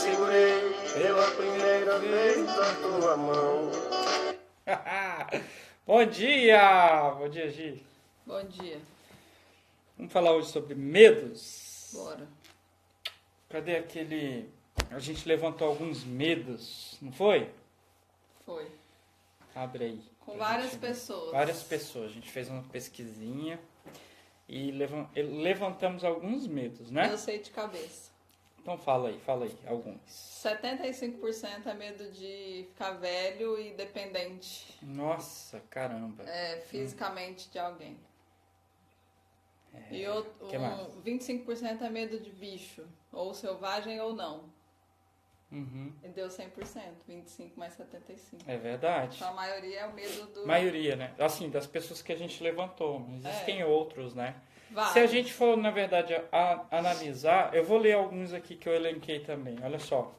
segurei pela primeira vez a tua mão. Bom dia! Bom dia, Gi. Bom dia. Vamos falar hoje sobre medos. Bora. Cadê aquele... A gente levantou alguns medos, não foi? Foi. Abre aí. Com várias pessoas. Várias pessoas. A gente fez uma pesquisinha e levantamos alguns medos, né? Eu sei de cabeça. Então fala aí, alguns. 75% é medo de ficar velho e dependente. Nossa, caramba. Fisicamente de alguém. E que mais? 25% é medo de bicho, ou selvagem ou não. Uhum. E deu 100%, 25 mais 75. É verdade. Então a maioria é o medo do... Maioria, né? Assim, das pessoas que a gente levantou. Mas existem outros, né? Vários. Se a gente for, na verdade, analisar, eu vou ler alguns aqui que eu elenquei também. Olha só.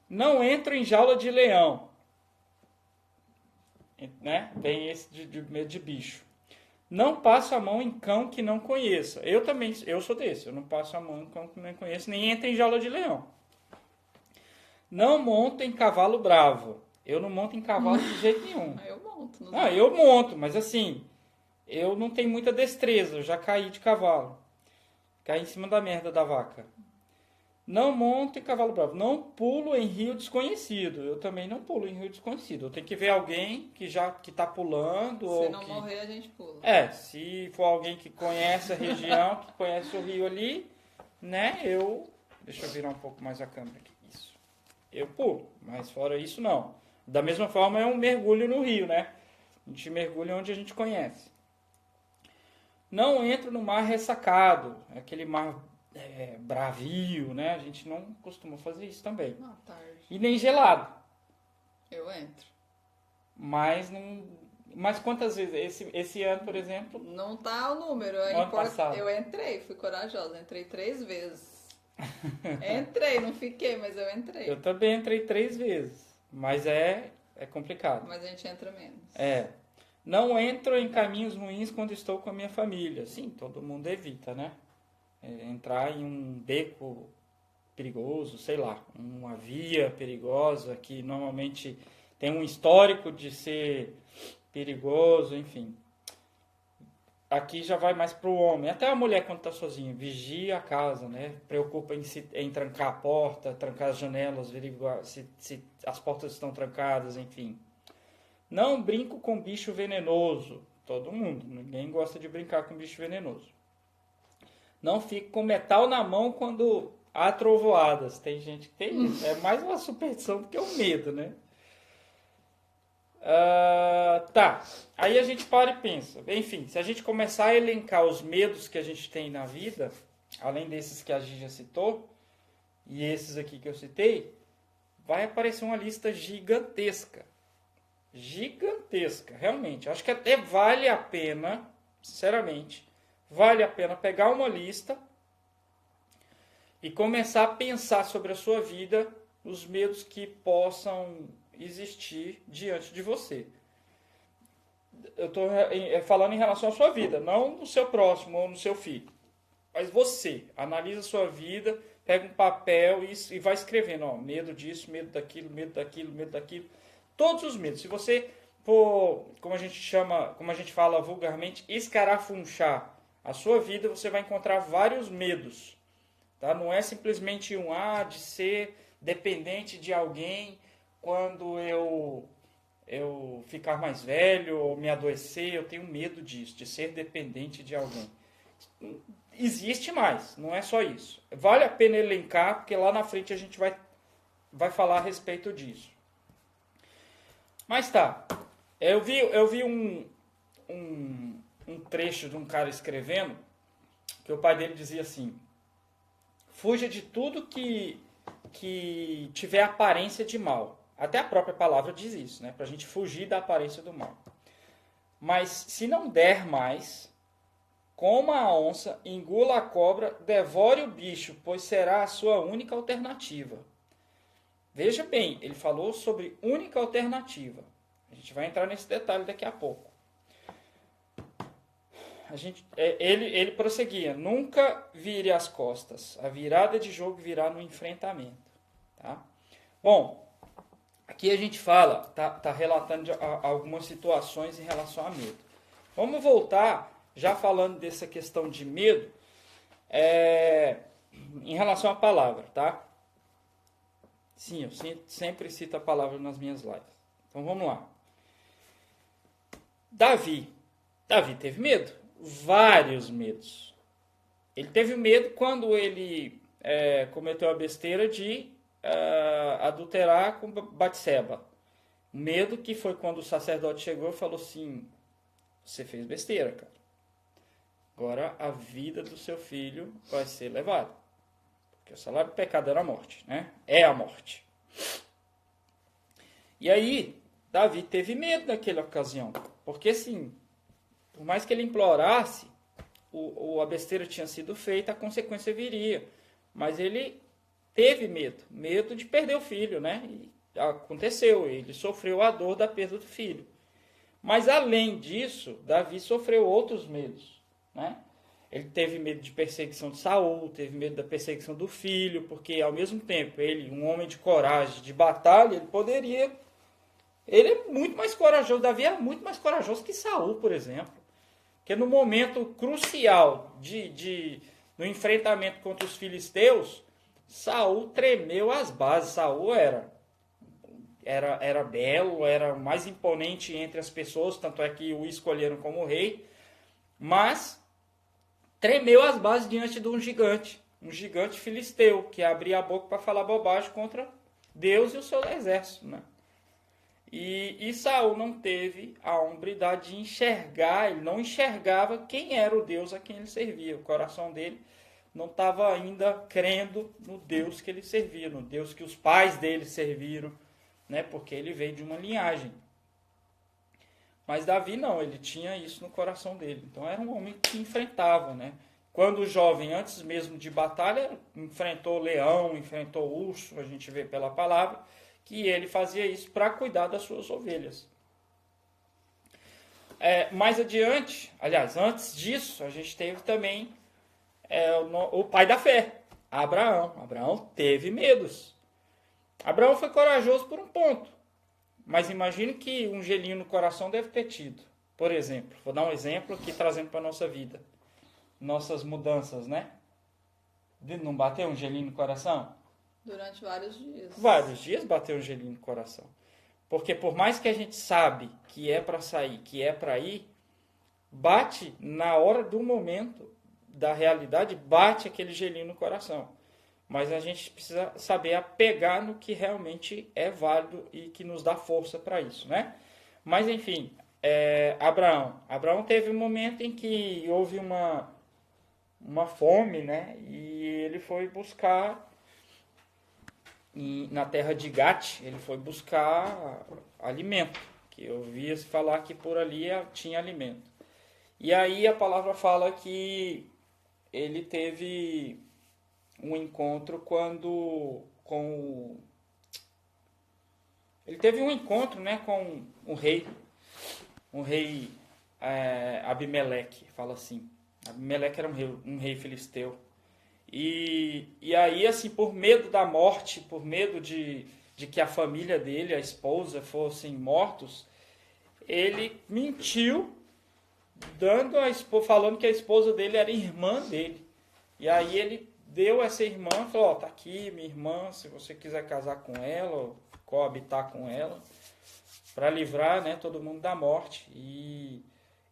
Não entro em jaula de leão. Né? Tem esse de medo de bicho. Não passo a mão em cão que não conheça. Eu também, eu sou desse. Eu não passo a mão em cão que não conheço, nem entro em jaula de leão. Não monto em cavalo bravo. Eu não monto em cavalo de jeito nenhum. Eu monto. Eu monto, mas assim, eu não tenho muita destreza. Eu já caí de cavalo. Caí em cima da merda da vaca. Não monto em cavalo bravo. Não pulo em rio desconhecido. Eu também não pulo em rio desconhecido. Eu tenho que ver alguém que tá pulando. Se não morrer, a gente pula. Se for alguém que conhece a região, que conhece o rio ali, né? Deixa eu virar um pouco mais a câmera aqui. Isso. Eu pulo, mas fora isso, não. Da mesma forma, é um mergulho no rio, né? A gente mergulha onde a gente conhece. Não entro no mar ressacado. Aquele mar bravio, né? A gente não costuma fazer isso também. Não, tarde. E nem gelado. Eu entro. Mas não... Mas quantas vezes? Esse ano, por exemplo... Não tá o número. Eu entrei, fui corajosa. Entrei 3 vezes. Entrei, não fiquei, mas eu entrei. Eu também entrei 3 vezes. Mas é complicado. Mas a gente entra menos. Não entro em caminhos ruins quando estou com a minha família. Sim, todo mundo evita, né? Entrar em um beco perigoso, sei lá, uma via perigosa que normalmente tem um histórico de ser perigoso, enfim. Aqui já vai mais pro homem. Até a mulher quando tá sozinha, vigia a casa, né? Preocupa em trancar a porta, trancar as janelas, averiguar se as portas estão trancadas, enfim. Não brinco com bicho venenoso. Todo mundo, ninguém gosta de brincar com bicho venenoso. Não fico com metal na mão quando há trovoadas. Tem gente que tem isso. É mais uma superstição do que um medo, né? Tá. Aí a gente para e pensa. Enfim, se a gente começar a elencar os medos que a gente tem na vida, além desses que a gente já citou, e esses aqui que eu citei, vai aparecer uma lista gigantesca. Gigantesca, realmente. Acho que até vale a pena, sinceramente, vale a pena pegar uma lista e começar a pensar sobre a sua vida, os medos que possam existir diante de você. Eu estou falando em relação à sua vida, não no seu próximo ou no seu filho. Mas você, analisa a sua vida, pega um papel e vai escrevendo, medo disso, medo daquilo, medo daquilo, medo daquilo. Todos os medos. Se você for, como a gente fala vulgarmente, escarafunchar a sua vida, você vai encontrar vários medos. Tá? Não é simplesmente de ser dependente de alguém quando eu ficar mais velho ou me adoecer. Eu tenho medo disso, de ser dependente de alguém. Existe mais, não é só isso. Vale a pena elencar, porque lá na frente a gente vai falar a respeito disso. Mas tá, eu vi um trecho de um cara escrevendo que o pai dele dizia assim: fuja de tudo que tiver aparência de mal. Até a própria palavra diz isso, né? Pra gente fugir da aparência do mal. Mas se não der mais, coma a onça, engula a cobra, devore o bicho, pois será a sua única alternativa. Veja bem, ele falou sobre única alternativa. A gente vai entrar nesse detalhe daqui a pouco. Ele prosseguia: nunca vire as costas. A virada de jogo virá no enfrentamento. Tá? Bom, aqui a gente fala, tá relatando algumas situações em relação a medo. Vamos voltar, já falando dessa questão de medo, em relação à palavra, tá? Sim, eu sempre cito a palavra nas minhas lives. Então vamos lá. Davi teve medo, vários medos. Ele teve medo quando ele cometeu a besteira de adulterar com Batseba. Medo que foi quando o sacerdote chegou e falou assim: você fez besteira, cara. Agora a vida do seu filho vai ser levada. Porque o salário do pecado era a morte, né? É a morte. E aí, Davi teve medo naquela ocasião. Porque assim, por mais que ele implorasse, a besteira tinha sido feita, a consequência viria. Mas ele teve medo de perder o filho, né? E aconteceu, ele sofreu a dor da perda do filho. Mas além disso, Davi sofreu outros medos, né? Ele teve medo de perseguição de Saul, teve medo da perseguição do filho, porque ao mesmo tempo ele, um homem de coragem, de batalha, ele é muito mais corajoso, Davi é muito mais corajoso que Saul, por exemplo. Porque no momento crucial no enfrentamento contra os filisteus, Saul tremeu as bases. Saul era belo, era mais imponente entre as pessoas, tanto é que o escolheram como rei, mas tremeu as bases diante de um gigante filisteu, que abria a boca para falar bobagem contra Deus e o seu exército, né? E Saul não teve a hombridade de enxergar, ele não enxergava quem era o Deus a quem ele servia. O coração dele não estava ainda crendo no Deus que ele servia, no Deus que os pais dele serviram, né? Porque ele veio de uma linhagem. Mas Davi não, ele tinha isso no coração dele. Então era um homem que enfrentava, né? Quando jovem, antes mesmo de batalha, enfrentou leão, enfrentou urso, a gente vê pela palavra, que ele fazia isso para cuidar das suas ovelhas. Mais adiante, aliás, antes disso, a gente teve também o pai da fé, Abraão. Abraão teve medos. Abraão foi corajoso por um ponto, mas imagine que um gelinho no coração deve ter tido. Por exemplo, vou dar um exemplo aqui trazendo para a nossa vida. Nossas mudanças, né? De não bater um gelinho no coração? Durante vários dias. Vários dias bateu um gelinho no coração. Porque por mais que a gente sabe que é para sair, que é para ir, bate na hora do momento da realidade, bate aquele gelinho no coração. Mas a gente precisa saber apegar no que realmente é válido e que nos dá força para isso, né? Mas enfim, Abraão teve um momento em que houve uma fome, né? E ele foi buscar na terra de Gate, ele foi buscar alimento, que eu via se falar que por ali tinha alimento. E aí a palavra fala que ele teve um encontro ele teve um encontro, né, com um rei Abimeleque, fala assim. Abimeleque era um rei filisteu. E aí, assim, por medo da morte, por medo de que a família dele, a esposa, fossem mortos, ele mentiu, falando que a esposa dele era irmã dele. E aí ele deu essa irmã, falou: tá aqui minha irmã, se você quiser casar com ela, ou coabitar com ela, para livrar, né, todo mundo da morte. E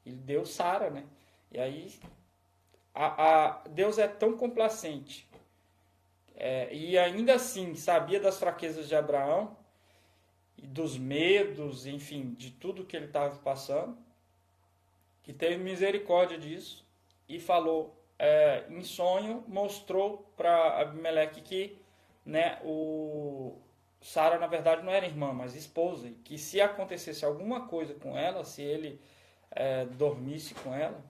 ele deu Sara, né? E aí Deus é tão complacente, e ainda assim sabia das fraquezas de Abraão e dos medos, enfim, de tudo que ele estava passando, que teve misericórdia disso e falou, em sonho, mostrou para Abimeleque que, né, Sara na verdade não era irmã, mas esposa, e que se acontecesse alguma coisa com ela, se ele dormisse com ela,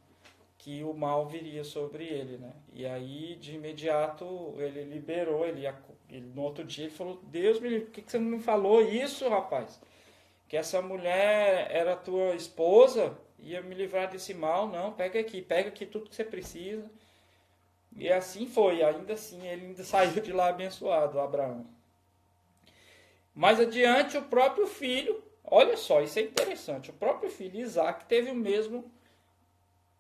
que o mal viria sobre ele, né? E aí, de imediato, ele liberou, ele no outro dia, ele falou: Deus me livre, por que você não me falou isso, rapaz? Que essa mulher era tua esposa, ia me livrar desse mal. Não, pega aqui tudo que você precisa. E assim foi, ainda assim, ele ainda saiu de lá abençoado, Abraão. Mais adiante, o próprio filho, olha só, isso é interessante, o próprio filho Isaac teve o mesmo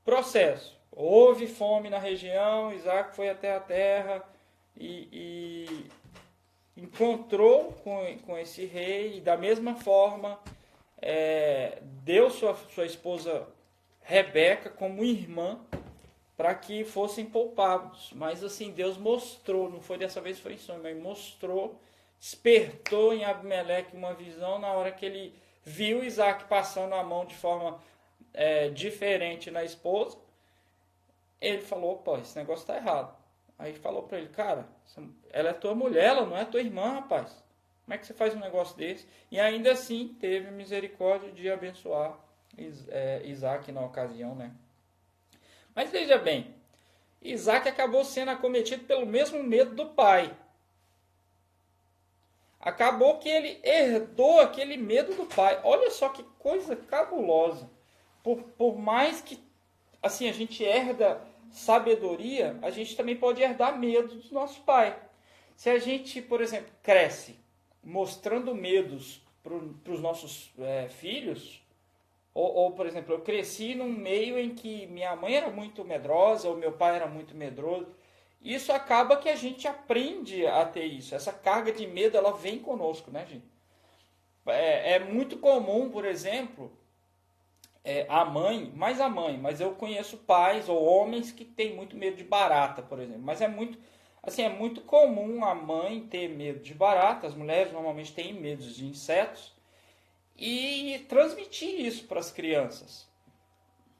processo. Houve fome na região, Isaac foi até a terra e encontrou com esse rei, e da mesma forma deu sua esposa Rebeca como irmã para que fossem poupados. Mas assim, Deus mostrou, não foi dessa vez, foi em sonho, mas mostrou, despertou em Abimeleque uma visão na hora que ele viu Isaac passando a mão de forma diferente na esposa. Ele falou, opa, esse negócio está errado. Aí falou para ele, cara, ela é tua mulher, ela não é tua irmã, rapaz. Como é que você faz um negócio desse? E ainda assim teve misericórdia de abençoar Isaac na ocasião, né? Mas veja bem, Isaac acabou sendo acometido pelo mesmo medo do pai. Acabou que ele herdou aquele medo do pai. Olha só que coisa cabulosa. Por mais que assim, a gente herda sabedoria, a gente também pode herdar medo do nosso pai. Se a gente, por exemplo, cresce mostrando medos para os nossos filhos, ou, por exemplo, eu cresci num meio em que minha mãe era muito medrosa, ou meu pai era muito medroso, isso acaba que a gente aprende a ter isso. Essa carga de medo, ela vem conosco, né, gente? É muito comum, por exemplo, mas eu conheço pais ou homens que têm muito medo de barata, por exemplo. Mas é muito comum a mãe ter medo de barata, as mulheres normalmente têm medo de insetos, e transmitir isso para as crianças.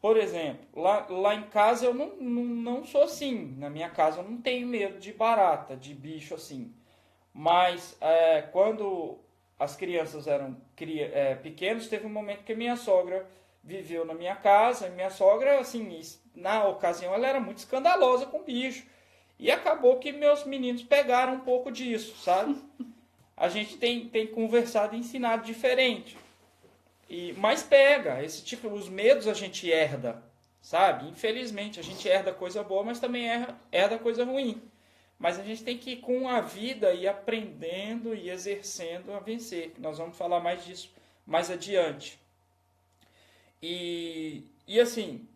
Por exemplo, lá em casa eu não sou assim. Na minha casa eu não tenho medo de barata, de bicho assim. Mas quando as crianças eram pequenas, teve um momento que a minha sogra viveu na minha casa. Minha sogra, assim, na ocasião, ela era muito escandalosa com bicho. E acabou que meus meninos pegaram um pouco disso, sabe? A gente tem conversado e ensinado diferente. Mas pega, os medos a gente herda, sabe? Infelizmente, a gente herda coisa boa, mas também herda coisa ruim. Mas a gente tem que ir com a vida e aprendendo e exercendo a vencer. Nós vamos falar mais disso mais adiante. E assim,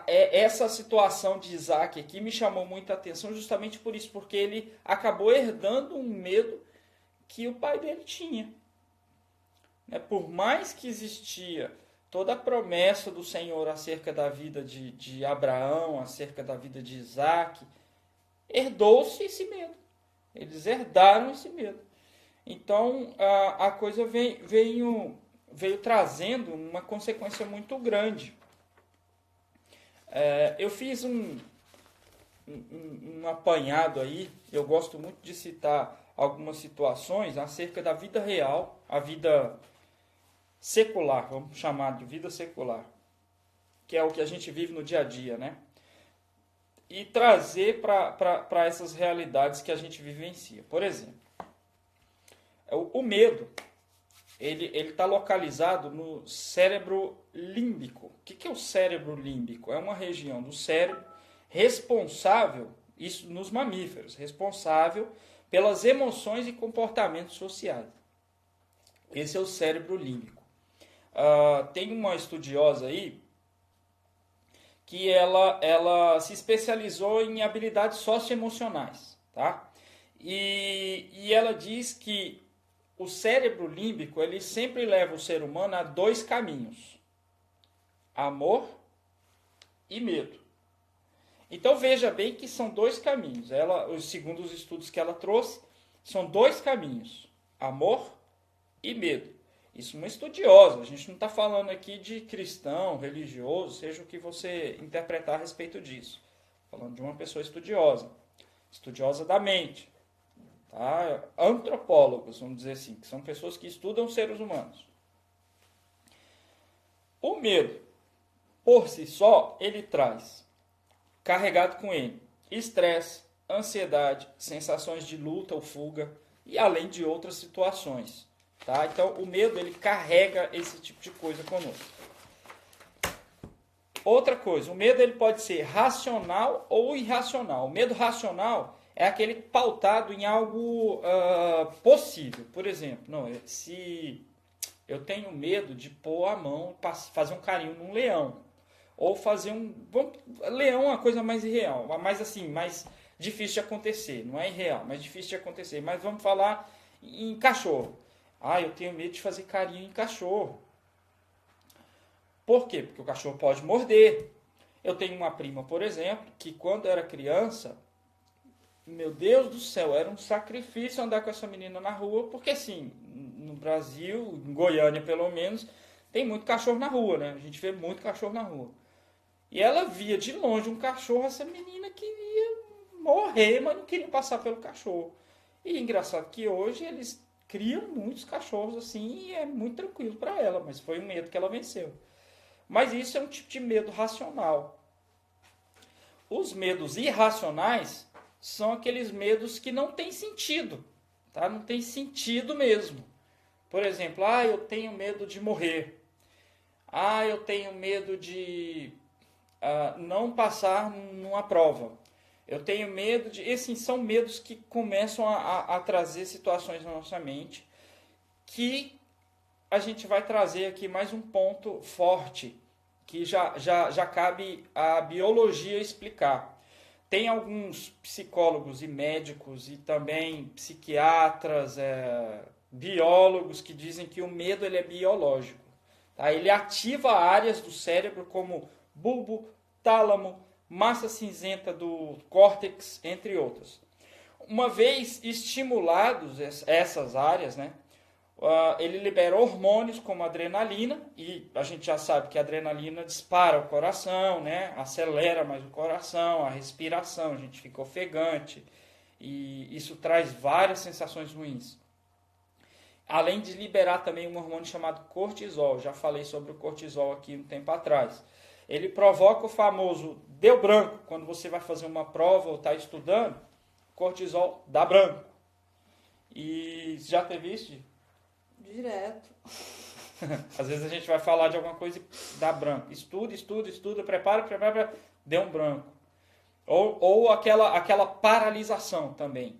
essa situação de Isaac aqui me chamou muita atenção justamente por isso, porque ele acabou herdando um medo que o pai dele tinha. Por mais que existia toda a promessa do Senhor acerca da vida de Abraão, acerca da vida de Isaac, herdou-se esse medo. Eles herdaram esse medo. Então, a coisa veio trazendo uma consequência muito grande. Eu fiz um apanhado aí, eu gosto muito de citar algumas situações acerca da vida real, a vida secular, vamos chamar de vida secular, que é o que a gente vive no dia a dia, né? E trazer para essas realidades que a gente vivencia. Por exemplo, o medo, ele está localizado no cérebro límbico. O que é o cérebro límbico? É uma região do cérebro responsável, isso nos mamíferos, responsável pelas emoções e comportamentos sociais. Esse é o cérebro límbico. Tem uma estudiosa aí que ela se especializou em habilidades socioemocionais, tá? E ela diz que o cérebro límbico, ele sempre leva o ser humano a dois caminhos: amor e medo. Então veja bem que são dois caminhos. Segundo os estudos que ela trouxe, são dois caminhos: amor e medo. Isso é uma estudiosa, a gente não está falando aqui de cristão, religioso, seja o que você interpretar a respeito disso. Falando de uma pessoa estudiosa da mente. Tá? Antropólogos, vamos dizer assim, que são pessoas que estudam seres humanos. O medo, por si só, ele traz, carregado com ele, estresse, ansiedade, sensações de luta ou fuga, e além de outras situações. Tá? Então, o medo, ele carrega esse tipo de coisa conosco. Outra coisa, o medo ele pode ser racional ou irracional. O medo racional é aquele pautado em algo possível. Por exemplo, se eu tenho medo de pôr a mão, fazer um carinho num leão, ou fazer leão é uma coisa mais irreal, mais assim, mais difícil de acontecer. Não é irreal, mas difícil de acontecer. Mas vamos falar em cachorro. Eu tenho medo de fazer carinho em cachorro. Por quê? Porque o cachorro pode morder. Eu tenho uma prima, por exemplo, que quando era criança, meu Deus do céu, era um sacrifício andar com essa menina na rua, porque assim, no Brasil, em Goiânia pelo menos, tem muito cachorro na rua, né? A gente vê muito cachorro na rua. E ela via de longe um cachorro, essa menina queria morrer, mas não queria passar pelo cachorro. E engraçado que hoje eles criam muitos cachorros assim e é muito tranquilo para ela, mas foi um medo que ela venceu. Mas isso é um tipo de medo racional. Os medos irracionais são aqueles medos que não têm sentido, tá? Não tem sentido mesmo. Por exemplo, eu tenho medo de morrer. Eu tenho medo de não passar numa prova. Eu tenho medo de... Esses são medos que começam a trazer situações na nossa mente que a gente vai trazer aqui mais um ponto forte que já cabe a biologia explicar. Tem alguns psicólogos e médicos e também psiquiatras, biólogos que dizem que o medo ele é biológico. Tá? Ele ativa áreas do cérebro como bulbo, tálamo, massa cinzenta do córtex, entre outras. Uma vez estimulados essas áreas, né, ele libera hormônios como adrenalina, e a gente já sabe que a adrenalina dispara o coração, né, acelera mais o coração, a respiração, a gente fica ofegante, e isso traz várias sensações ruins. Além de liberar também um hormônio chamado cortisol, já falei sobre o cortisol aqui um tempo atrás. Ele provoca o famoso deu branco, quando você vai fazer uma prova ou está estudando, cortisol dá branco. E já teve isso? Direto. Às vezes a gente vai falar de alguma coisa e dá branco. Estuda, prepara, deu um branco. Ou aquela paralisação também.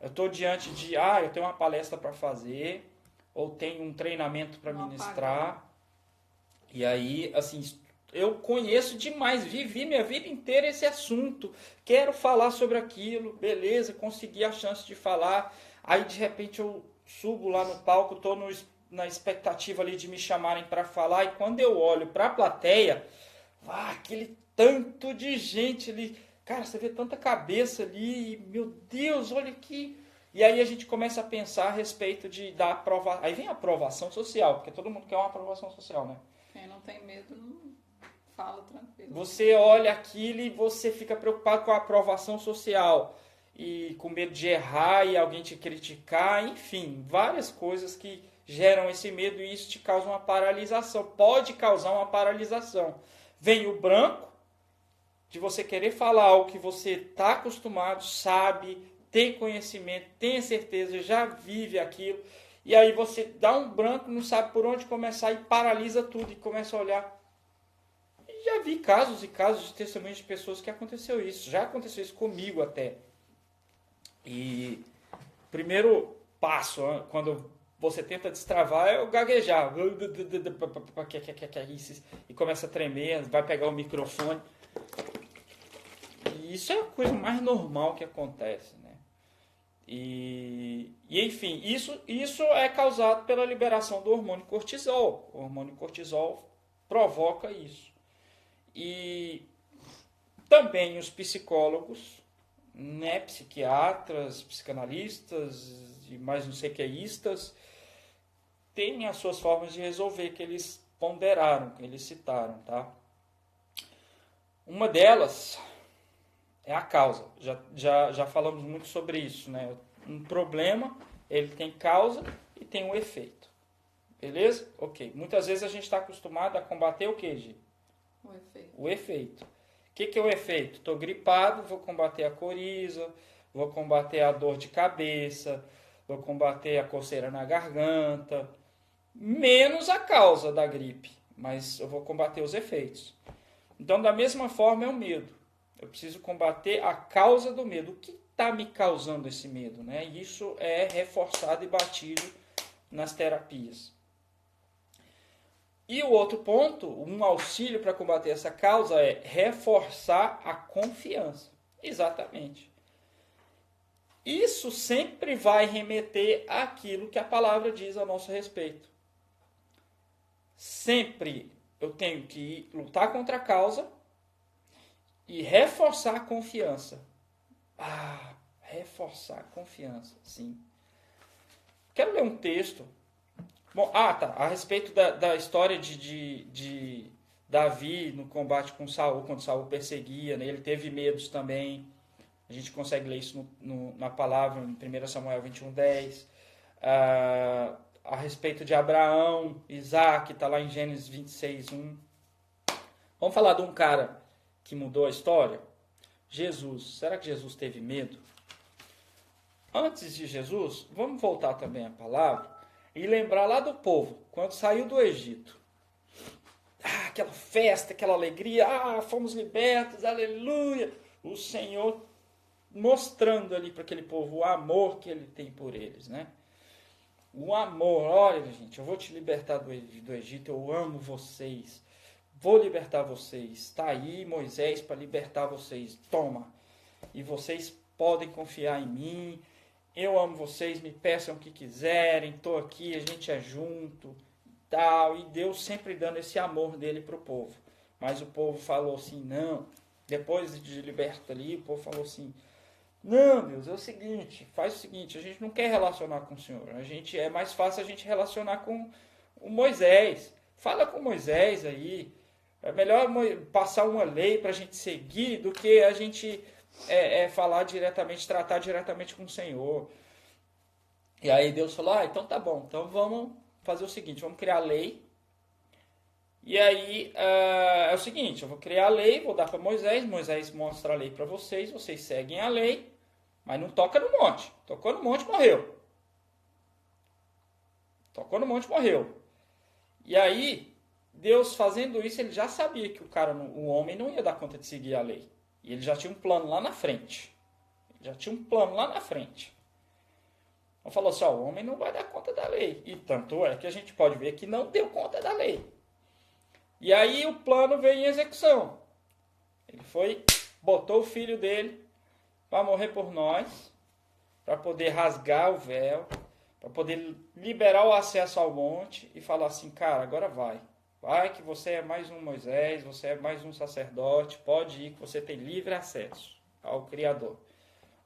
Eu estou diante de, eu tenho uma palestra para fazer, ou tenho um treinamento para ministrar. E aí, assim, eu conheço demais, vivi minha vida inteira esse assunto, quero falar sobre aquilo, beleza, consegui a chance de falar, aí de repente eu subo lá no palco, estou na expectativa ali de me chamarem para falar, e quando eu olho para a plateia, aquele tanto de gente ali, cara, você vê tanta cabeça ali, e, meu Deus, olha aqui. E aí a gente começa a pensar a respeito da aprovação, aí vem a aprovação social, porque todo mundo quer uma aprovação social, né? Quem não tem medo não fala tranquilo. Você olha aquilo e você fica preocupado com a aprovação social, e com medo de errar e alguém te criticar, enfim, várias coisas que geram esse medo e isso te causa uma paralisação, pode causar uma paralisação. Vem o branco, de você querer falar algo que você está acostumado, sabe, tem conhecimento, tem certeza, já vive aquilo, e aí você dá um branco, não sabe por onde começar e paralisa tudo e começa a olhar. E já vi casos e casos de testemunhos de pessoas que aconteceu isso, já aconteceu isso comigo até. E o primeiro passo, quando você tenta destravar, é o gaguejar. E começa a tremer, vai pegar o microfone. E isso é a coisa mais normal que acontece, né? E enfim, isso é causado pela liberação do hormônio cortisol. O hormônio cortisol provoca isso. E também os psicólogos, né, psiquiatras, psicanalistas e mais não sei queístas, têm as suas formas de resolver que eles ponderaram, que eles citaram, tá? Uma delas é a causa. Já falamos muito sobre isso, né? Um problema, ele tem causa e tem um efeito. Beleza? Ok. Muitas vezes a gente está acostumado a combater o quê, Gi? O efeito. O efeito. O que é o efeito? Estou gripado, vou combater a coriza, vou combater a dor de cabeça, vou combater a coceira na garganta, menos a causa da gripe, mas eu vou combater os efeitos. Então, da mesma forma, é o medo. Eu preciso combater a causa do medo. O que está me causando esse medo, né? Isso é reforçado e batido nas terapias. E o outro ponto, um auxílio para combater essa causa é reforçar a confiança. Exatamente. Isso sempre vai remeter àquilo que a palavra diz a nosso respeito. Sempre eu tenho que lutar contra a causa e reforçar a confiança. Reforçar a confiança, sim. Quero ler um texto. Bom, a respeito da história de Davi no combate com Saul, quando Saul perseguia, né? Ele teve medos também. A gente consegue ler isso na palavra, em 1 Samuel 21:10. A respeito de Abraão, Isaac, está lá em Gênesis 26:1. Vamos falar de um cara que mudou a história? Jesus. Será que Jesus teve medo? Antes de Jesus, vamos voltar também à palavra e lembrar lá do povo, quando saiu do Egito. Aquela festa, aquela alegria, fomos libertos, aleluia. O Senhor mostrando ali para aquele povo o amor que ele tem por eles, né? O amor, olha gente, eu vou te libertar do Egito, eu amo vocês, vou libertar vocês, está aí Moisés para libertar vocês, toma, e vocês podem confiar em mim, eu amo vocês, me peçam o que quiserem, estou aqui, a gente é junto, tal, e Deus sempre dando esse amor dele para o povo, mas o povo falou assim, não, depois de liberto ali, o povo falou assim, não, Deus, é o seguinte, faz o seguinte, a gente não quer relacionar com o Senhor, é mais fácil a gente relacionar com o Moisés, fala com Moisés aí, é melhor passar uma lei para a gente seguir do que a gente falar diretamente, tratar diretamente com o Senhor. E aí Deus falou, então tá bom, então vamos fazer o seguinte, vamos criar a lei, e aí é o seguinte, eu vou criar a lei, vou dar para Moisés, Moisés mostra a lei para vocês, vocês seguem a lei, mas não toca no monte. Tocou no monte, morreu. Tocou no monte, morreu. E aí, Deus fazendo isso, ele já sabia que o homem não ia dar conta de seguir a lei. E ele já tinha um plano lá na frente. Então falou assim, o homem não vai dar conta da lei. E tanto é que a gente pode ver que não deu conta da lei. E aí o plano veio em execução. Ele botou o filho dele para morrer por nós, para poder rasgar o véu, para poder liberar o acesso ao monte e falar assim, cara, agora vai. Vai que você é mais um Moisés, você é mais um sacerdote, pode ir que você tem livre acesso ao Criador.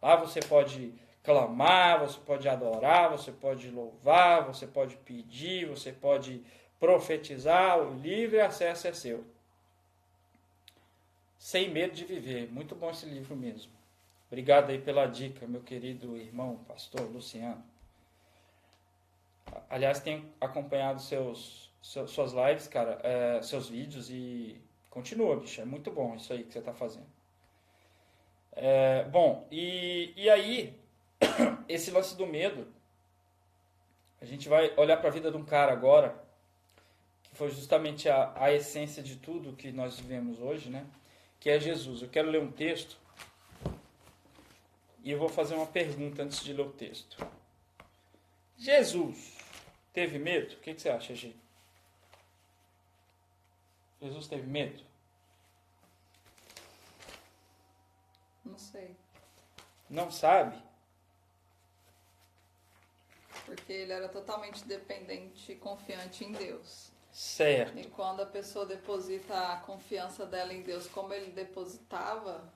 Lá você pode clamar, você pode adorar, você pode louvar, você pode pedir, você pode profetizar, o livre acesso é seu. Sem medo de viver. Muito bom esse livro mesmo. Obrigado aí pela dica, meu querido irmão, pastor Luciano. Aliás, tenho acompanhado suas lives, cara, seus vídeos e continua, bicho, é muito bom isso aí que você está fazendo. Bom, e aí, esse lance do medo, a gente vai olhar para a vida de um cara agora, que foi justamente a essência de tudo que nós vivemos hoje, né? Que é Jesus. Eu quero ler um texto e eu vou fazer uma pergunta antes de ler o texto. Jesus teve medo? O que você acha, Gi? Jesus teve medo? Não sei. Não sabe? Porque ele era totalmente dependente e confiante em Deus. Certo. E quando a pessoa deposita a confiança dela em Deus como ele depositava,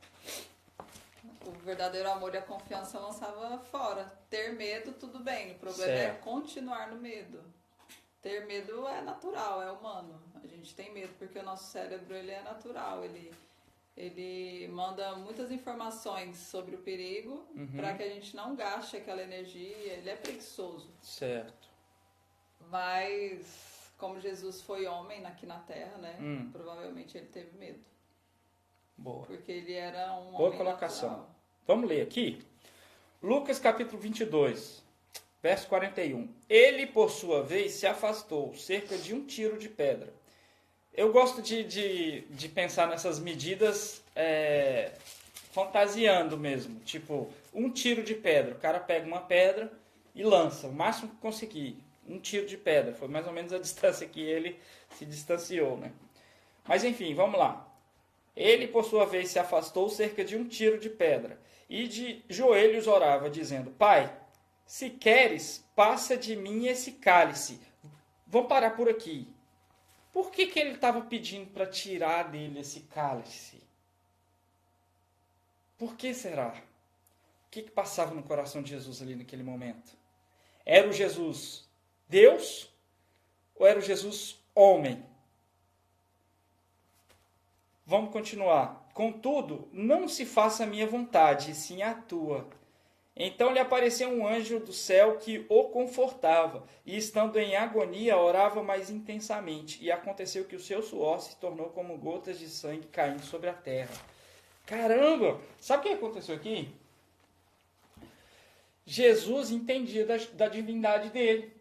o verdadeiro amor e a confiança lançava fora. Ter medo, tudo bem. O problema é continuar no medo. Ter medo é natural, é humano. A gente tem medo porque o nosso cérebro ele é natural. Ele manda muitas informações sobre o perigo para que a gente não gaste aquela energia. Ele é preguiçoso. Certo. Mas como Jesus foi homem aqui na Terra, né? Provavelmente ele teve medo. Boa. Porque ele era um Boa homem colocação. natural. Vamos ler aqui. Lucas capítulo 22, verso 41. Ele, por sua vez, se afastou cerca de 1 tiro de pedra. Eu gosto de pensar nessas medidas fantasiando mesmo. Tipo, um tiro de pedra. O cara pega uma pedra e lança, o máximo que conseguir. Um tiro de pedra. Foi mais ou menos a distância que ele se distanciou, né? Mas enfim, vamos lá. Ele, por sua vez, se afastou cerca de um tiro de pedra e de joelhos orava, dizendo: Pai, se queres, passa de mim esse cálice. Vamos parar por aqui. Por que ele estava pedindo para tirar dele esse cálice? Por que será? O que passava no coração de Jesus ali naquele momento? Era o Jesus Deus ou era o Jesus homem? Vamos continuar. Contudo, não se faça a minha vontade, e sim a tua. Então lhe apareceu um anjo do céu que o confortava, e estando em agonia, orava mais intensamente. E aconteceu que o seu suor se tornou como gotas de sangue caindo sobre a terra. Caramba! Sabe o que aconteceu aqui? Jesus entendia da divindade dele.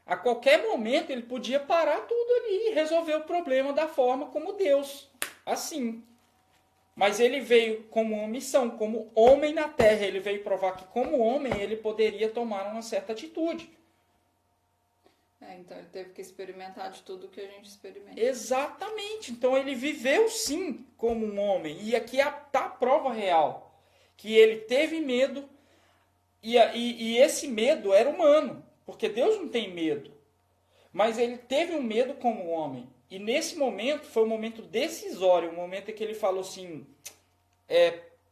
A qualquer momento ele podia parar tudo ali e resolver o problema da forma como Deus. Assim. Mas ele veio como uma missão, como homem na terra. Ele veio provar que como homem ele poderia tomar uma certa atitude. Então ele teve que experimentar de tudo que a gente experimenta. Exatamente. Então ele viveu sim como um homem. E aqui está a prova real. Que ele teve medo e esse medo era humano. Porque Deus não tem medo. Mas ele teve um medo como homem. E nesse momento, foi um momento decisório. Um momento em que ele falou assim,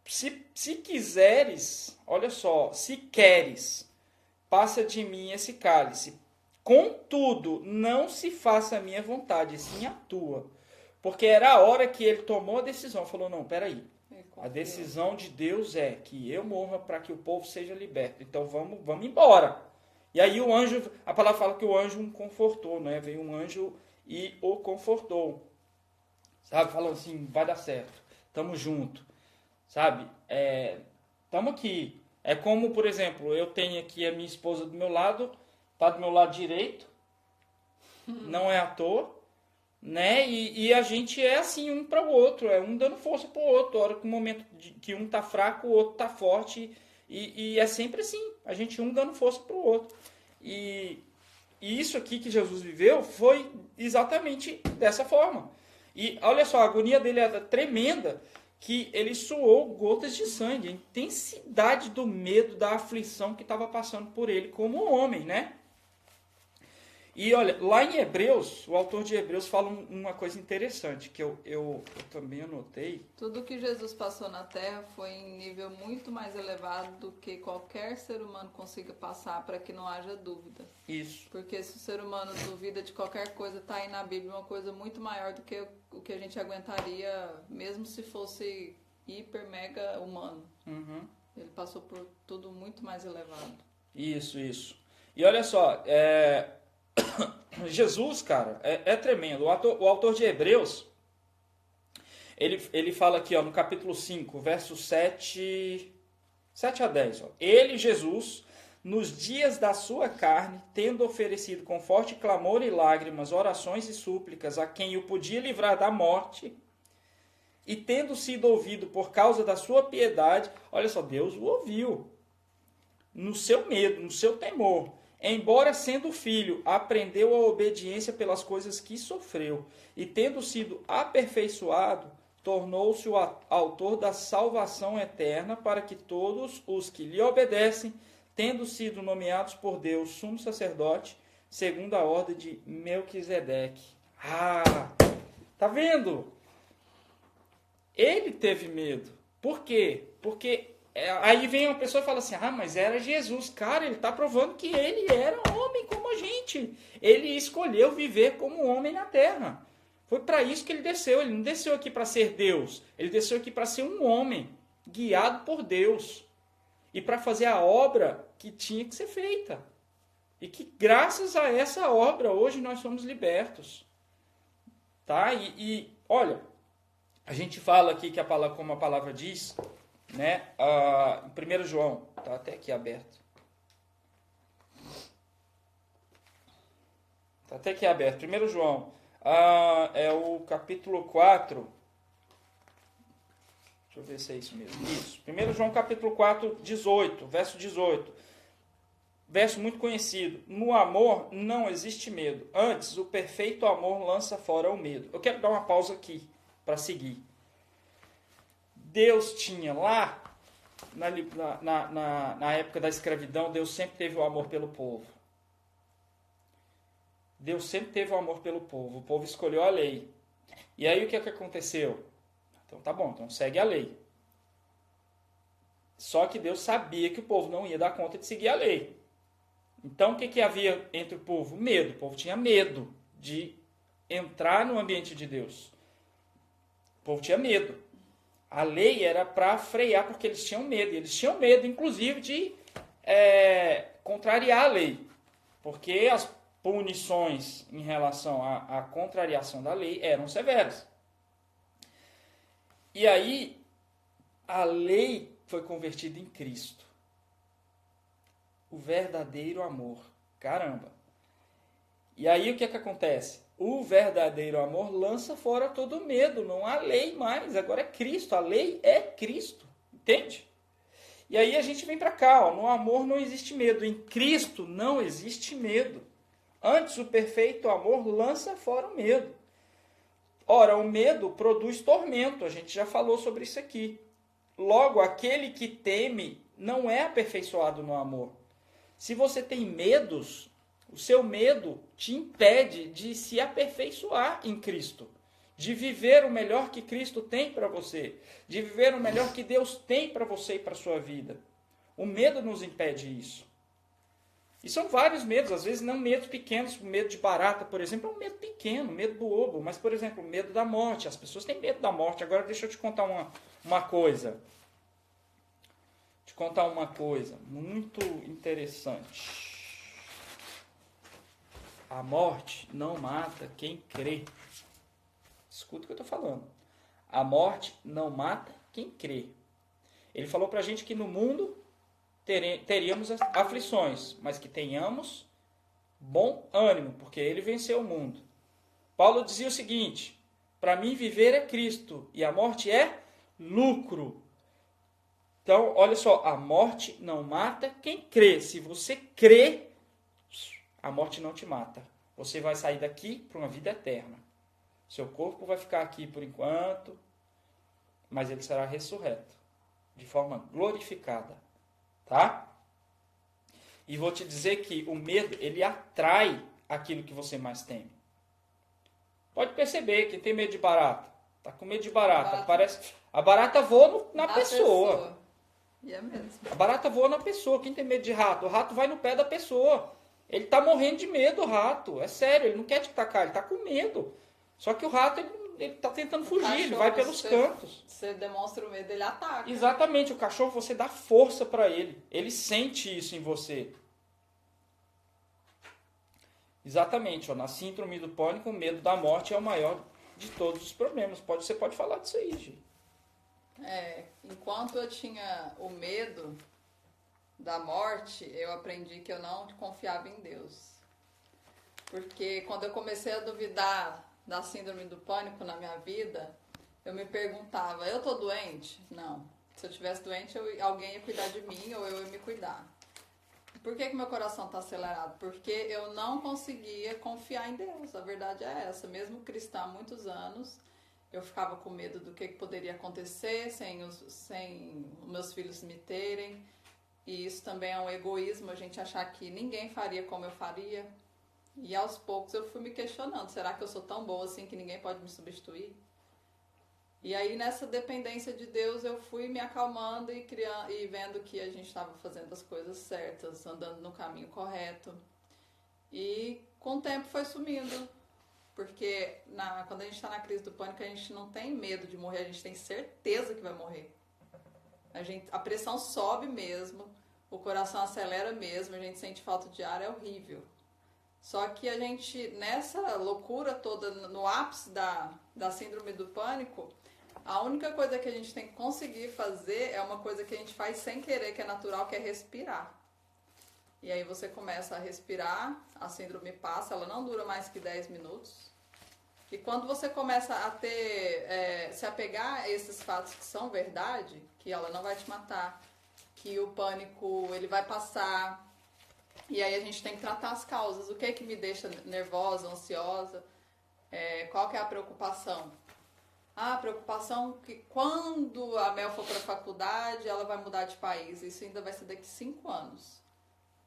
se quiseres, olha só, se queres, passa de mim esse cálice. Contudo, não se faça a minha vontade, sim a tua. Porque era a hora que ele tomou a decisão. Falou, não, peraí. A decisão de Deus é que eu morra para que o povo seja liberto. Então vamos embora. E aí o anjo, a palavra fala que o anjo o confortou, né? Veio um anjo e o confortou. Sabe? Falando assim, vai dar certo. Tamo junto. Sabe? Tamo aqui. É como, por exemplo, eu tenho aqui a minha esposa do meu lado, tá do meu lado direito. Não é à toa. Né? E a gente é assim um para o outro. É um dando força para o outro. A hora que o momento que um tá fraco, o outro tá forte. E é sempre assim, a gente um dando força para o outro. E isso aqui que Jesus viveu foi exatamente dessa forma. E olha só, a agonia dele era tremenda, que ele suou gotas de sangue. A intensidade do medo, da aflição que estava passando por ele como homem, né? E olha, lá em Hebreus, o autor de Hebreus fala uma coisa interessante, que eu também anotei. Tudo que Jesus passou na Terra foi em nível muito mais elevado do que qualquer ser humano consiga passar, para que não haja dúvida. Isso. Porque se o ser humano duvida de qualquer coisa, está aí na Bíblia uma coisa muito maior do que o que a gente aguentaria, mesmo se fosse hiper, mega humano. Uhum. Ele passou por tudo muito mais elevado. Isso. E olha só, Jesus, cara, é tremendo. O autor de Hebreus, ele fala aqui, ó, no capítulo 5, versos 7 a 10. Ó. Ele, Jesus, nos dias da sua carne, tendo oferecido com forte clamor e lágrimas, orações e súplicas a quem o podia livrar da morte, e tendo sido ouvido por causa da sua piedade, olha só, Deus o ouviu, no seu medo, no seu temor. Embora sendo filho, aprendeu a obediência pelas coisas que sofreu, e tendo sido aperfeiçoado, tornou-se o autor da salvação eterna para que todos os que lhe obedecem, tendo sido nomeados por Deus sumo sacerdote, segundo a ordem de Melquisedeque. Tá vendo? Ele teve medo. Por quê? Porque aí vem uma pessoa e fala assim, mas era Jesus. Cara, ele está provando que ele era homem como a gente. Ele escolheu viver como homem na terra. Foi para isso que ele desceu. Ele não desceu aqui para ser Deus. Ele desceu aqui para ser um homem, guiado por Deus. E para fazer a obra que tinha que ser feita. E que graças a essa obra, hoje nós somos libertos. Tá? E olha, a gente fala aqui que como a palavra diz, né? Em 1 João, está até aqui aberto. Está até aqui aberto. 1 João, é o capítulo 4. Deixa Deixa eu ver se é isso mesmo. Isso. 1 João capítulo 4, 18, verso 18. Verso muito conhecido. No amor não existe medo. Antes, o perfeito amor lança fora o medo. Eu quero dar uma pausa aqui para seguir. Deus tinha lá, na época da escravidão, Deus sempre teve o amor pelo povo. Deus sempre teve o amor pelo povo. O povo escolheu a lei. E aí o que aconteceu? Então tá bom, então segue a lei. Só que Deus sabia que o povo não ia dar conta de seguir a lei. Então o que havia entre o povo? Medo. O povo tinha medo de entrar no ambiente de Deus. O povo tinha medo. A lei era para frear, porque eles tinham medo. Eles tinham medo, inclusive, de contrariar a lei. Porque as punições em relação à contrariação da lei eram severas. E aí, a lei foi convertida em Cristo. O verdadeiro amor. Caramba! E aí, o que acontece? O verdadeiro amor lança fora todo medo. Não há lei mais. Agora é Cristo. A lei é Cristo. Entende? E aí a gente vem para cá. Ó, no amor não existe medo. Em Cristo não existe medo. Antes, o perfeito amor lança fora o medo. Ora, o medo produz tormento. A gente já falou sobre isso aqui. Logo, aquele que teme não é aperfeiçoado no amor. Se você tem medos, o seu medo te impede de se aperfeiçoar em Cristo, de viver o melhor que Cristo tem para você, de viver o melhor que Deus tem para você e para a sua vida. O medo nos impede isso. E são vários medos, às vezes não medos pequenos, medo de barata, por exemplo, é um medo pequeno, medo bobo, mas, por exemplo, medo da morte. As pessoas têm medo da morte. Agora, deixa eu te contar uma coisa. Te contar uma coisa muito interessante. A morte não mata quem crê. Escuta o que eu estou falando. A morte não mata quem crê. Ele falou para a gente que no mundo teríamos aflições, mas que tenhamos bom ânimo, porque ele venceu o mundo. Paulo dizia o seguinte: para mim viver é Cristo e a morte é lucro. Então, olha só, a morte não mata quem crê. Se você crê, a morte não te mata. Você vai sair daqui para uma vida eterna. Seu corpo vai ficar aqui por enquanto, mas ele será ressurreto, de forma glorificada. Tá? E vou te dizer que o medo, ele atrai aquilo que você mais teme. Pode perceber, quem tem medo de barata, tá com medo de barata. Parece, a barata voa na pessoa. E é mesmo. A barata voa na pessoa. Quem tem medo de rato? O rato vai no pé da pessoa. Ele tá morrendo de medo, o rato. É sério, ele não quer te atacar, ele tá com medo. Só que o rato, ele tá tentando fugir, cachorro, ele vai pelos cantos. Você demonstra o medo, ele ataca. Exatamente, o cachorro, você dá força para ele. Ele sente isso em você. Exatamente, ó, na síndrome do pânico, o medo da morte é o maior de todos os problemas. Você pode falar disso aí, gente. Enquanto eu tinha o medo da morte, eu aprendi que eu não confiava em Deus. Porque quando eu comecei a duvidar da síndrome do pânico na minha vida, eu me perguntava, eu tô doente? Não. Se eu tivesse doente, alguém ia cuidar de mim ou eu ia me cuidar. Por que meu coração está acelerado? Porque eu não conseguia confiar em Deus. A verdade é essa. Mesmo cristã há muitos anos, eu ficava com medo do que poderia acontecer sem os meus filhos me terem. E isso também é um egoísmo, a gente achar que ninguém faria como eu faria. E aos poucos eu fui me questionando, será que eu sou tão boa assim que ninguém pode me substituir? E aí nessa dependência de Deus eu fui me acalmando e vendo que a gente estava fazendo as coisas certas, andando no caminho correto. E com o tempo foi sumindo, porque quando a gente está na crise do pânico a gente não tem medo de morrer, a gente tem certeza que vai morrer. A pressão sobe mesmo, o coração acelera mesmo, a gente sente falta de ar, é horrível. Só que a gente, nessa loucura toda, no ápice da síndrome do pânico, a única coisa que a gente tem que conseguir fazer é uma coisa que a gente faz sem querer, que é natural, que é respirar. E aí você começa a respirar, a síndrome passa, ela não dura mais que 10 minutos. E quando você começa a ter, se apegar a esses fatos que são verdade, que ela não vai te matar, que o pânico ele vai passar, e aí a gente tem que tratar as causas. O que é que me deixa nervosa, ansiosa? Qual que é a preocupação? A preocupação que quando a Mel for para a faculdade, ela vai mudar de país. Isso ainda vai ser daqui 5 anos.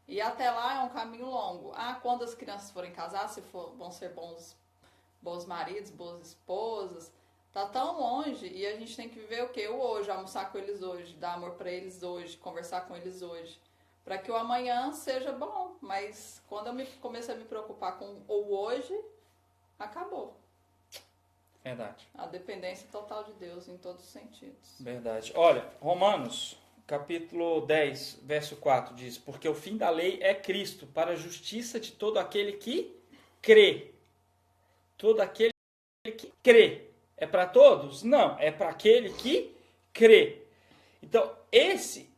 E até lá é um caminho longo. Quando as crianças forem casar, vão ser bons maridos, boas esposas. Tá tão longe e a gente tem que viver o quê? O hoje, almoçar com eles hoje, dar amor para eles hoje, conversar com eles hoje. Para que o amanhã seja bom. Mas quando eu comecei a me preocupar com o hoje, acabou. Verdade. A dependência total de Deus em todos os sentidos. Verdade. Olha, Romanos, capítulo 10, verso 4 diz: porque o fim da lei é Cristo, para a justiça de todo aquele que crê. Todo aquele que crê. É para todos? Não, é para aquele que crê. Então, esse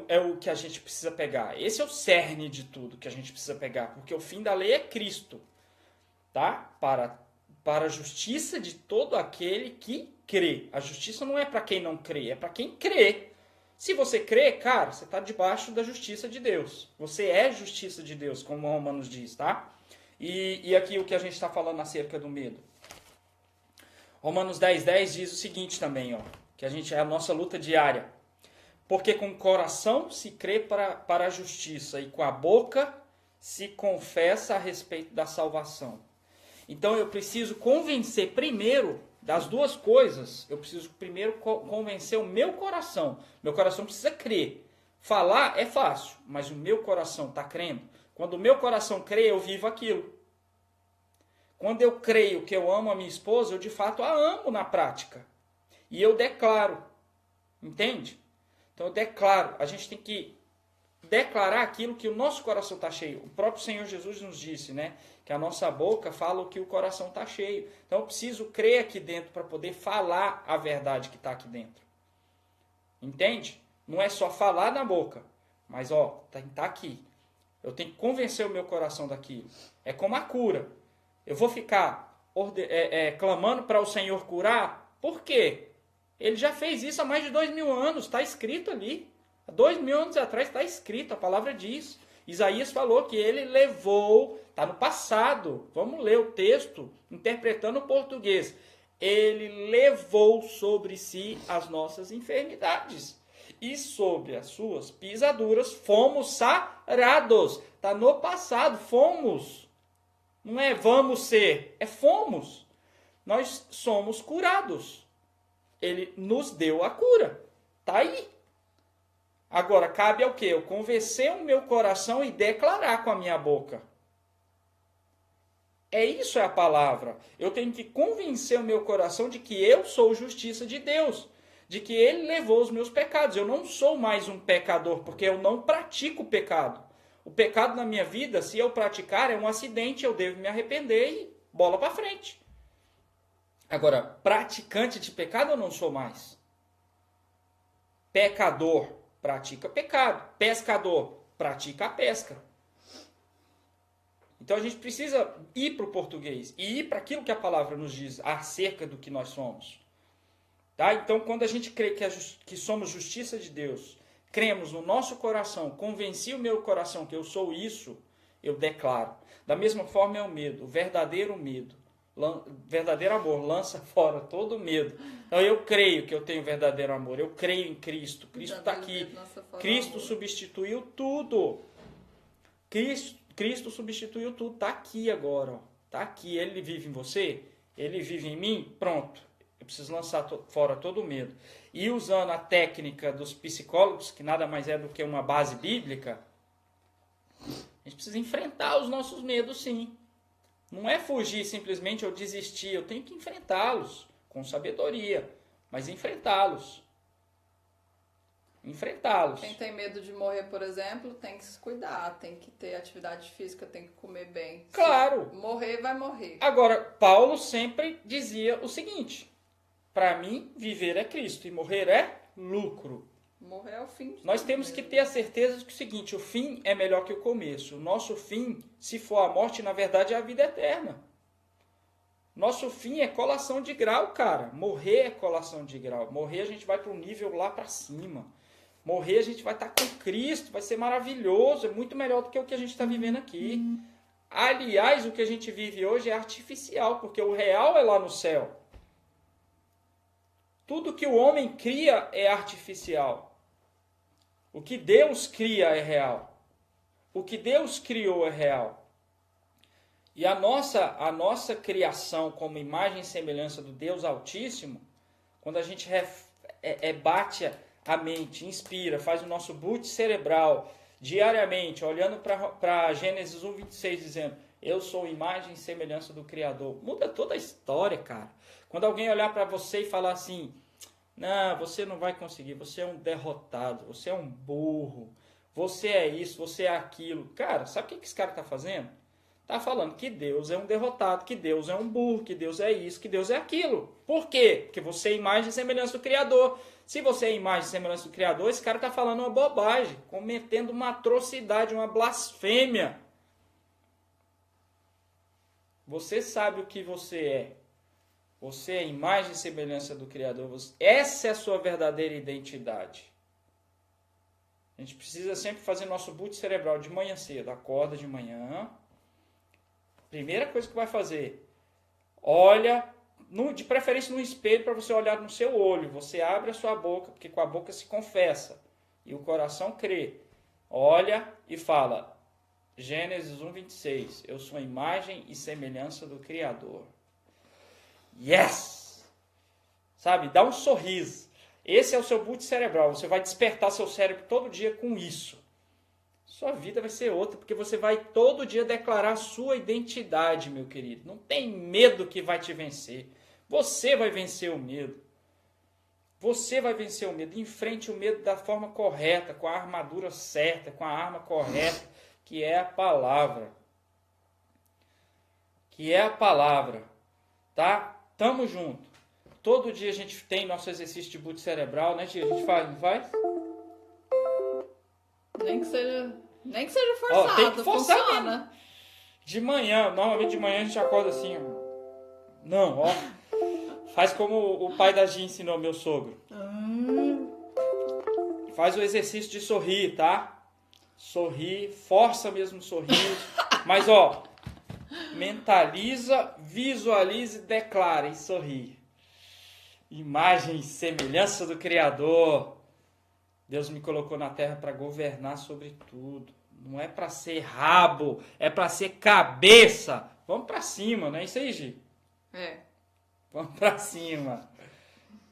é o que a gente precisa pegar. Esse é o cerne de tudo que a gente precisa pegar, porque o fim da lei é Cristo, tá? Para a justiça de todo aquele que crê. A justiça não é para quem não crê, é para quem crê. Se você crê, cara, você está debaixo da justiça de Deus. Você é justiça de Deus, como Romanos diz, tá? E aqui o que a gente está falando acerca do medo. Romanos 10:10 diz o seguinte também, ó, que é a nossa luta diária. Porque com o coração se crê para a justiça e com a boca se confessa a respeito da salvação. Então eu preciso convencer primeiro das duas coisas. Eu preciso primeiro convencer o meu coração. Meu coração precisa crer. Falar é fácil, mas o meu coração está crendo. Quando o meu coração crê, eu vivo aquilo. Quando eu creio que eu amo a minha esposa, eu de fato a amo na prática. E eu declaro. Entende? Então eu declaro. A gente tem que declarar aquilo que o nosso coração está cheio. O próprio Senhor Jesus nos disse, né? Que a nossa boca fala o que o coração está cheio. Então eu preciso crer aqui dentro para poder falar a verdade que está aqui dentro. Entende? Não é só falar na boca. Mas tá aqui. Eu tenho que convencer o meu coração daquilo. É como a cura. Eu vou ficar clamando para o Senhor curar? Por quê? Ele já fez isso há mais de 2000 anos. Está escrito ali. Há 2000 anos atrás está escrito. A palavra diz. Isaías falou que ele levou. Está no passado. Vamos ler o texto interpretando o português. Ele levou sobre si as nossas enfermidades. E sobre as suas pisaduras fomos sarados. Está no passado. Fomos. Não é vamos ser, é fomos. Nós somos curados. Ele nos deu a cura. Está aí. Agora, cabe ao quê? Eu convencer o meu coração e declarar com a minha boca. Isso é a palavra. Eu tenho que convencer o meu coração de que eu sou justiça de Deus. De que Ele levou os meus pecados. Eu não sou mais um pecador, porque eu não pratico o pecado. O pecado na minha vida, se eu praticar, é um acidente, eu devo me arrepender e bola para frente. Agora, praticante de pecado eu não sou mais. Pecador pratica pecado. Pescador pratica a pesca. Então a gente precisa ir para o português e ir para aquilo que a palavra nos diz acerca do que nós somos. Tá? Então, quando a gente crê que somos justiça de Deus, cremos no nosso coração, convenci o meu coração que eu sou isso, eu declaro. Da mesma forma é o medo, o verdadeiro medo. Verdadeiro amor lança fora todo medo. Então eu creio que eu tenho verdadeiro amor, eu creio em Cristo. Cristo está aqui. Cristo substituiu tudo. Cristo substituiu tudo, está aqui agora. Está aqui, Ele vive em você, Ele vive em mim, pronto. Eu preciso lançar fora todo o medo. E usando a técnica dos psicólogos, que nada mais é do que uma base bíblica, a gente precisa enfrentar os nossos medos, sim. Não é fugir simplesmente ou desistir. Eu tenho que enfrentá-los com sabedoria, mas enfrentá-los. Enfrentá-los. Quem tem medo de morrer, por exemplo, tem que se cuidar, tem que ter atividade física, tem que comer bem. Claro. Se morrer, vai morrer. Agora, Paulo sempre dizia o seguinte: para mim, viver é Cristo e morrer é lucro. Morrer é o fim de Nós tudo temos mesmo. que ter a certeza de que o seguinte: o fim é melhor que o começo. O nosso fim, se for a morte, na verdade é a vida eterna. Nosso fim é colação de grau, cara. Morrer é colação de grau. Morrer a gente vai para um nível lá para cima. Morrer a gente vai estar com Cristo, vai ser maravilhoso, é muito melhor do que o que a gente está vivendo aqui. Aliás, o que a gente vive hoje é artificial, porque o real é lá no céu. Tudo que o homem cria é artificial. O que Deus cria é real. O que Deus criou é real. E a nossa criação como imagem e semelhança do Deus Altíssimo, quando a gente bate a mente, inspira, faz o nosso boot cerebral diariamente, olhando para Gênesis 1:26, dizendo, eu sou imagem e semelhança do Criador. Muda toda a história, cara. Quando alguém olhar para você e falar assim, não, você não vai conseguir, você é um derrotado, você é um burro, você é isso, você é aquilo. Cara, sabe o que esse cara está fazendo? Está falando que Deus é um derrotado, que Deus é um burro, que Deus é isso, que Deus é aquilo. Por quê? Porque você é imagem e semelhança do Criador. Se você é imagem e semelhança do Criador, esse cara está falando uma bobagem, cometendo uma atrocidade, uma blasfêmia. Você sabe o que você é. Você é imagem e semelhança do Criador. Essa é a sua verdadeira identidade. A gente precisa sempre fazer nosso boot cerebral de manhã cedo. Acorda de manhã. Primeira coisa que vai fazer, olha, de preferência no espelho para você olhar no seu olho. Você abre a sua boca, porque com a boca se confessa e o coração crê. Olha e fala, Gênesis 1:26, eu sou a imagem e semelhança do Criador. Yes! Sabe, dá um sorriso. Esse é o seu boot cerebral. Você vai despertar seu cérebro todo dia com isso. Sua vida vai ser outra, porque você vai todo dia declarar a sua identidade, meu querido. Não tem medo que vai te vencer. Você vai vencer o medo. Você vai vencer o medo. Enfrente o medo da forma correta, com a armadura certa, com a arma correta, que é a palavra. Que é a palavra. Tá? Tamo junto. Todo dia a gente tem nosso exercício de boot cerebral, né, tia? A gente faz, não faz? Nem que seja forçado, ó, tem que forçar funciona. Mesmo. De manhã, normalmente de manhã a gente acorda assim, ó. Não, ó. Faz como o pai da Gia ensinou meu sogro. Faz o exercício de sorrir, tá? Sorrir, força mesmo o sorriso. Mas, ó, mentaliza, visualiza e declara e sorri. Imagem e semelhança do Criador. Deus me colocou na terra para governar sobre tudo. Não é para ser rabo, é para ser cabeça. Vamos para cima, não é isso aí, Gi? É. Vamos para cima.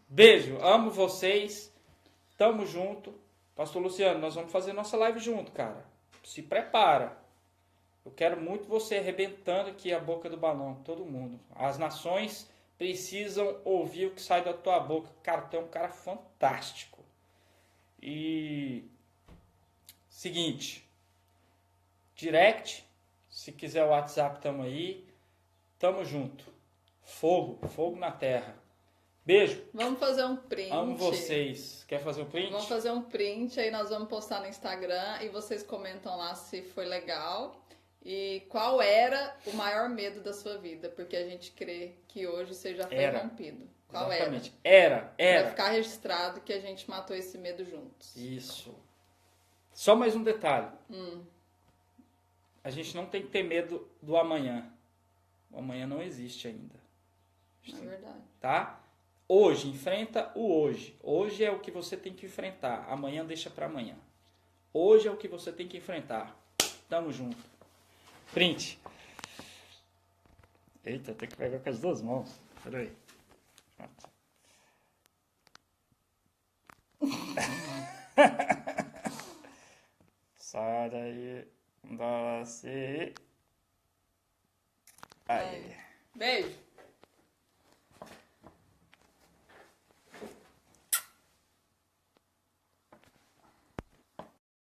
Beijo, amo vocês. Tamo junto. Pastor Luciano, nós vamos fazer nossa live junto, cara. Se prepara. Eu quero muito você arrebentando aqui a boca do balão, todo mundo. As nações precisam ouvir o que sai da tua boca. Cara, tu é um cara fantástico. E seguinte, direct, se quiser o WhatsApp, tamo aí, tamo junto, fogo na terra, beijo, Vamos fazer um print. amo vocês, quer fazer um print? Vamos fazer um print, aí nós vamos postar no Instagram e vocês comentam lá se foi legal e qual era o maior medo da sua vida, porque a gente crê que hoje você já foi rompido. Qual Exatamente. era? Era. Vai ficar registrado que a gente matou esse medo juntos. Isso. Só mais um detalhe. A gente não tem que ter medo do amanhã. O amanhã não existe ainda. É verdade. Tá? Hoje, enfrenta o hoje. Hoje é o que você tem que enfrentar. Amanhã deixa para amanhã. Hoje é o que você tem que enfrentar. Tamo junto. Print. Eita, tem que pegar com as duas mãos. Peraí. Sai daí. Dá-se. Aí. Beijo.